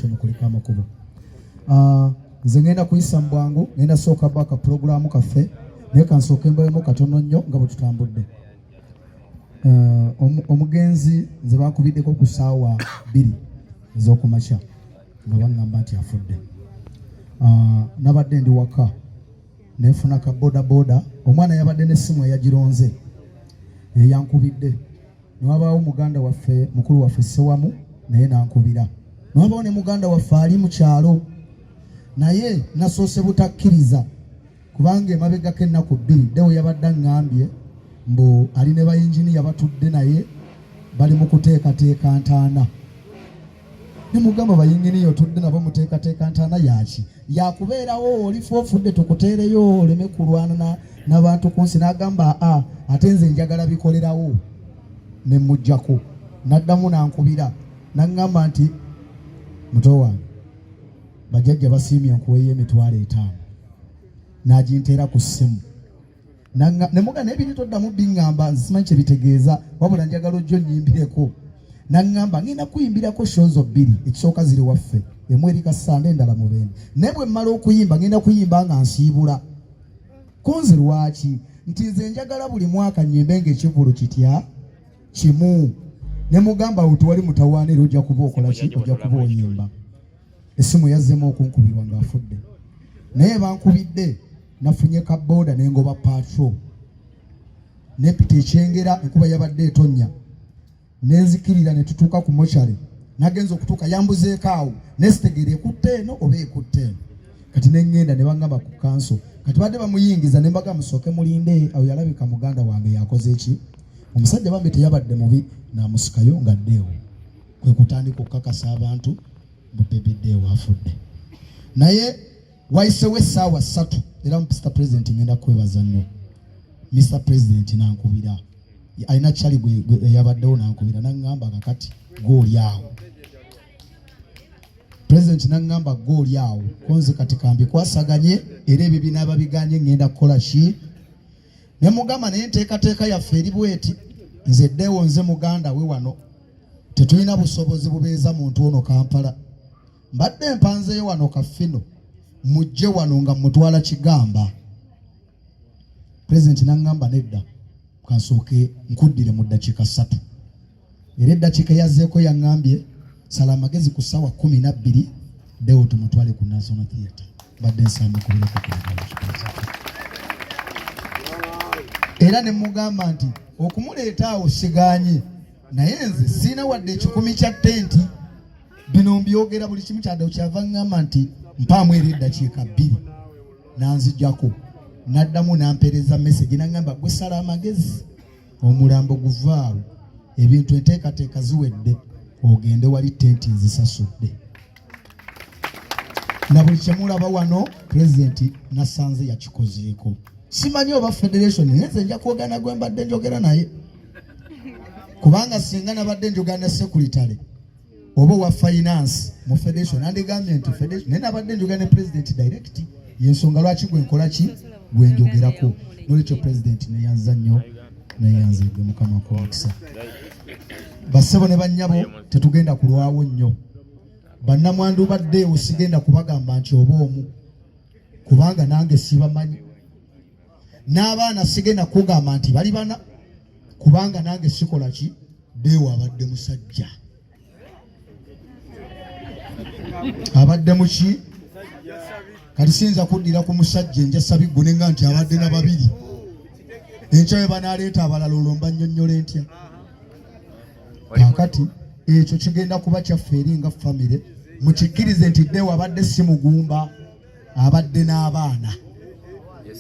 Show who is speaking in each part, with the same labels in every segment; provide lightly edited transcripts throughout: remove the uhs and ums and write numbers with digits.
Speaker 1: Tumukulika amakubo. Nze ngenda kuyisa mbwangu, ngenda soka baka programu kaffe, naye kansooke mbaemu katono nnyo nga bwe tutambudde. Omugenzi nze bankubiddeko ku ssaawa 2 ez'okumakya nga baŋŋamba nti afudde. Nabadde ndi waka neefuna ka boda omwana yabadde n'essimu eyagironze yankubidde. Ne wabaawo muganda waffe mukulu waffe Ssewamu naye nankubira. Nwabao ne muganda waffe ali mu kyalo naye nasoose butakkiriza kubanga emabegako ennaku 2 Deo yabadde aŋŋambye mbu ali ne bayinginiya batudde naye bali mu kuteekateeka ntaana. Ne mugamba bayinginiya otudde nabo muteekateeka ntaana yaki yakubeerawo olifa ofudde tukuteereyo oleme kulwana n'abantu ku nsi. N'agamba ate nze njagala bikolerawo ne mujjako. N'addamu n'ankubira n'aŋŋamba nti muto wange bajjajja basiimye nkuweeyo $5,000 n'aginteera ku ssimu. Ne muga n'ebiri toddamu biŋŋamba nsimanyi kye bitegeeza wabula njagala ojjo nnyimbireko. N'aŋŋamba ngenda kuyimbirako shows 2 ekisooka ziri waffe emu eri Kasanda endala Mubende. Naye bwe mmala okuyimba ngenda kuyimba nga nsiibula. Konzi lwaki? Nti nze njagala buli mwaka nnyimbe ng'ekivulu kitya kimu. Ne mugamba otwali mutawaanira ojja kuba okola ki? Ojja kuba oyimba. Essimu yazzeemu okunkubirwa ng'afudde. Naye bankubidde nafunye ka boda n'engoba patrol. Nepita ekyengera enkuba yabadde etonnya. Nenzikirira ne tutuuka ku mochari. Nagenza okutuuka yambuzeeko awo. Nesitegeera ekutte eno oba ekutte eno. Kati ne ŋŋenda ne baŋŋamba ku kanso. Kati badde bamuyingiza ne mbaga musooke mulinde. Awo yalabika muganda wange yakoze eki? Omusajja bambi teyabadde mubi n'amusikayo nga Deo. Kwe kutandika okukakasa abantu mu Baby Deo afudde. Naye wayisewo essaawa 3 era Mr. President ngenda kwebaza nnyo. Mr. President nankubira. Alina kyali gwe yabaddewo nankubira n'aŋŋamba kakati gooli awo. President n'aŋŋamba gooli awo. Konze kati kambi kwasaganye era ebyo binaaba biganye ngenda kukola ki? Ne mugamba naye nteekateeka yaffe eri bweti. Nze Deo nze muganda we wano. Tetulina busobozi bubeeza muntu ono Kampala. Mbadde mpanzeyo wano Kafino. Mujje wano nga mutwala Kigamba. President n'aŋŋamba nedda. Kansooke nkuddire mu ddakiika 3. Era eddakiika yazzeeko yaŋŋambye sala amagezi ku ssaawa 12 Deo tumutwale ku National Theatre. Mbadde nsamba kubireko era ne mugamba nti okumuleeta awo siganye naye nze sina wadde ekikumi kya tenti bino mbyogera buli kimu kyadde kyava ŋŋamba nti mpaamu eri eddakiika 2 nanzijjako. N'addamu n'ampeereza message n'aŋŋamba gwe sala amagezi omulambo guvaawo ebintu enteekateeka ziwedde ogende wali tenti nzisasudde. Na buli kyemulaba wano President nasanze yakikozeeko. Simanyi oba Federation nze nja kwogana gwe mbadde njogera naye kubanga singa nabadde njogana ne Secretary oba wa Finance mu Federation andigambye nti Federation naye nabadde njogana ne President direct yensonga lwaki gwe nkola ki gwe njogerako. N'olwekyo President neyanza nnyo neyanzidde Mukama kwakisa. Bassebo ne bannyabo tetugenda kulwawo nnyo. Bannamwandu badde osigenda kubagamba nti oba omu kubanga nange sibamanyi. N'abaana sigenda kugamba nti bali bana kubanga nange sikola ki? Deo abadde musajja. Abadde muki? Kati sinza kuddira ku musajja enjasa biggune nga nti abadde na 2. Enkya we banaleeta abalala olomba nnyonnyole ntya. Kakati ekyo kigenda kuba kyaffe eri nga famire. Mukikkirize nti Deo abadde si mugumba, abadde n'abaana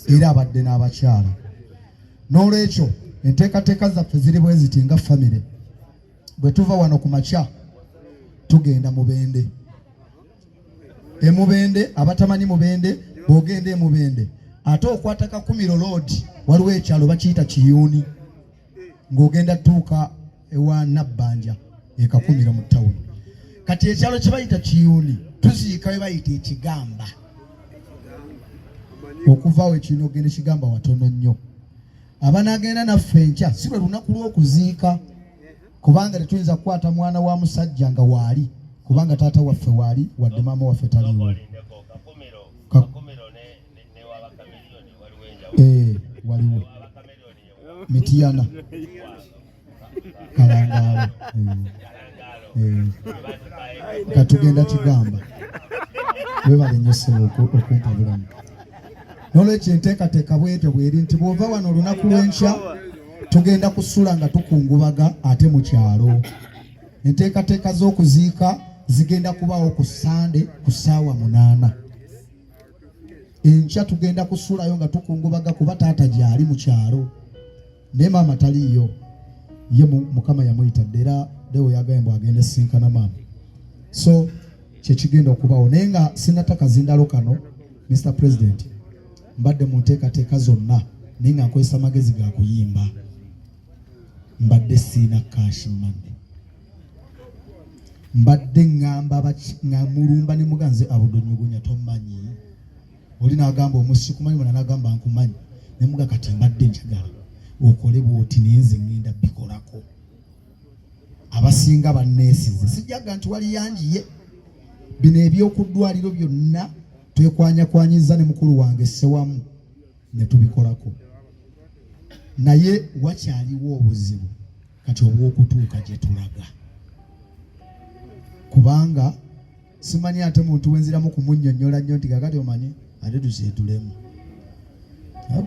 Speaker 1: era abadde n'abakyala. N'olwekyo enteekateeka zaffe ziri bwe ziti nga famire. Bwe tuva wano ku makya tugenda Mubende. Mubende abatamanyi Mubende bw'ogenda Mubende ate okwata Kakumiro Road waliwo ekyalo bakiyita Kiyuuni ng'ogenda tuuka ewa Nabbanja Kakumiro mu town. Kati ekyalo kye bayita Kiyuuni tuziika we bayita Ekigamba. Okuvaawo ekino ogenda Ekigamba watono nnyo. Abanagenda naffe enkya si lwe lunaku lw'okuziika kubanga tetuyinza kukwata mwana wa musajja nga waali kubanga taata waffe waali wadde maama waffe taliwo. Waliwo Mitiyana Kalangaalo katugenda Kigamba webale nnyo ssebo okumpa bulamu. N'olwekyo enteekateeka bwetyo bweri nti bw'ova wano olunaku lw'enkya tugenda kusula nga tukungubaga ate mu kyalo. Enteekateeka z'okuziika zigenda kubaawo ku Sande ku ssaawa 8. Enkya tugenda kusulayo nga tukungubaga kuba taata gyali mu kyalo ne maama taliyo. Ye Mukama yamuyitadde era Deo yagambye agende sinkana maama. So kyekigenda okubaawo naye nga sinataka zindalo kano Mr. President mbadde mu nteekateeka zonna naye nga nkozesa magezi ga kuyimba. Mbadde siina cash money. Mbadde ngamba mulumba ne muganze Abdu Nyugunya tomanyi. Oli n'agamba omusi kumanyi mwana n'agamba nkumanyi. Ne muga kati mbadde njagala okole bwoti nenze ngenda bikolako. Abasinga banneesize sijjaga nti wali yanjiye. Bino ebyokuddwaliro byonna twekwanyakwanyizza ne mukulu wange Ssewamu ne tubikolako. Naye wakyaliwo obuzibu kati obw'okutuuka gye tulaga. Kubanga simanyi ate muntu wenziramu kumunnyonnyola nnyo nti kakati omanyi ate tuseetulemu.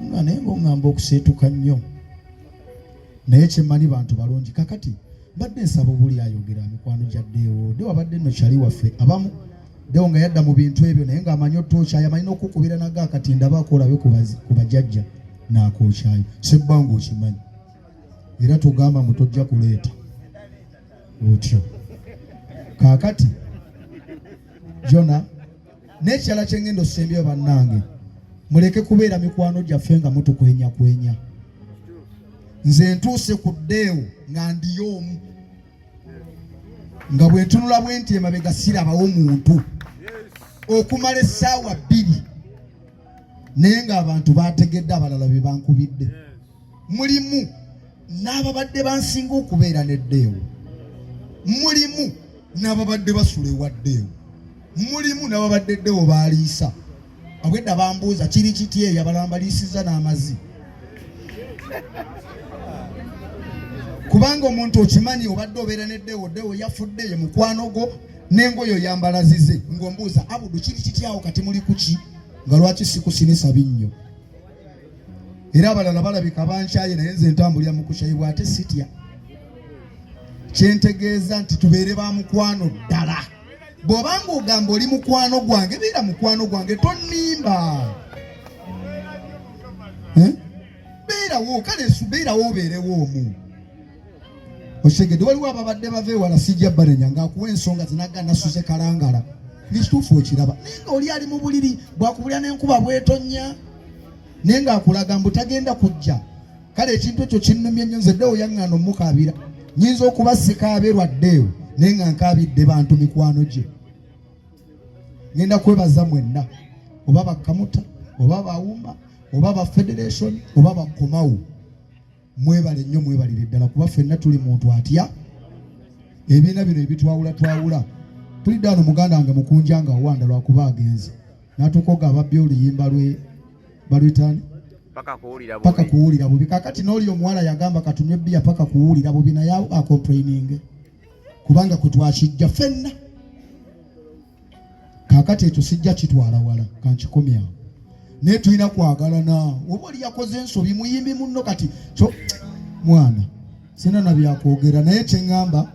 Speaker 1: Nga naye ng'oŋŋamba okuseetuka nnyo. Naye kyemmanyi bantu balungi kakati mbadde nsaba obuli ayogera mikwano gya Deo. Deo abadde nno kyali waffe abamu Deo nga yadda mu bintu ebyo naye ng'amanyi otookyayo amanyi n'okukubira naga kati ndabaako olabe ku bajjajja n'akookyayo. Sebbanga okimanyi era tugamba mu tojja kuleeta otyo. Kaakati Jona n'ekirala kye ngenda osembyeyo bannange muleke kubeera mikwano gyaffe nga mutukwenyakwenya. Nze ntuuse ku Deo nga ndiyo omu nga bwe ntunula bwe nti emabega sirabawo muntu okumala essaawa 2 naye ng'abantu baategedde abalala be bankubidde. Mulimu n'ababadde bansinga okubeera ne Deo. Mulimu n'ababadde basula ewa Deo. Mulimu n'ababadde Deo baaliisa. Abwedda bambuuza kiri kiti eyo abalala baliisizza n'amazzi. Kubanga omuntu okimanyi obadde obeera ne Deo, Deo yafudde ye mukwano go n'engoyo yambalazize ng'ombuuza Abdu kiri kiti awo kati muli kuki nga lwaki sikusinisa binnyo. Era abalala balabika bankyaye naye nze ntambulira mu kukyayibwa ate sitya. Kyentegeeza nti tubeere ba mukwano ddala. Bw'obanga ogamba oli mukwano gwange beera mukwano gwange tonnimba. Beerawo kale beerawo obeerewo omu. Osegedde waliwo ababadde bave wala sijja banenya ng'akuwa ensonga zinaga nasuze kalangala. N'ekituufu okiraba. Naye nga oli ali mu buliri bw'akubulira n'enkuba bw'etonnya. Naye ng'akulaga mbu tagenda kujja. Kale ekintu ekyo kinnumye nnyo nze Deo yaŋŋaana omukaabira. Nyinza okuba sikaaberwa Deo naye nga nkaabidde bantu mikwano gye. Ngenda kwebaza mwenna oba Bakamuta oba Bawuma oba ba Federation oba Bakomawo. Mwebale nnyo mwebalire ddala kuba ffenna tuli muntu atya. Ebiina bino ebitwawula tulidde wano muganda wange Mukunja nga Wanda lwakuba agenze n'atukoga ababbi oluyimba lwe balwitani paka kuwulira bubi. Kakati n'oli omuwala yagamba katunywe bbiya paka kuwulira bubi naye akomplaining kubanga kwe twakijja ffenna. Kakati ekyo sijja kitwala wala kankikomye awo. Naye tulina kwagalana. Oba oli yakoze ensobi muyimbi munno kati kyo mwana sina na byakwogera naye kyeŋŋamba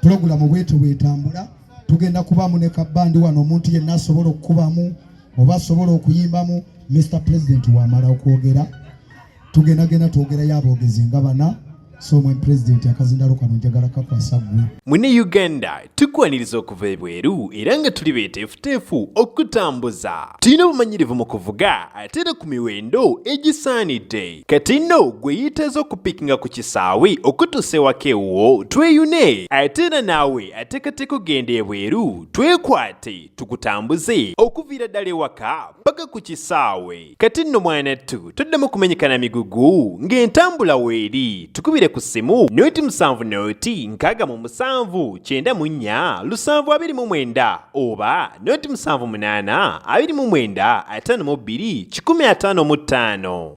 Speaker 1: pulogulamu bwetyo bwetambula. Tugenda kubaamu ne kabbandi wano omuntu yenna asobola okukubamu oba asobola okuyimbamu. Mr. President wamala okwogera tugendagenda twogerayo aboogezi nga bana. So mwe President akazindalo kano njagala kakwasa ggwe.
Speaker 2: Mune Uganda tukwaniriza okuva ebweru era nga tuli beeteefuteefu okutambuza. Tulina obumanyirivu mu kuvuga ate era ku miwendo egisaanidde. Kati nno gwe yeetaaza okupikinga ku kisaawe okutuusa ewaka ewuwo tweyune. Ate era naawe ateekateeka ogenda ebweru twekwate tukutambuze okuviira ddala ewaka paka ku kisaawe. Kati nno mwanattu toddamu kumenyekana migugu ng'entambula weeri tukubire tutumire ku ssimu noti 7 noti 6 7 9 7 oba noti 7 8 29 52 155.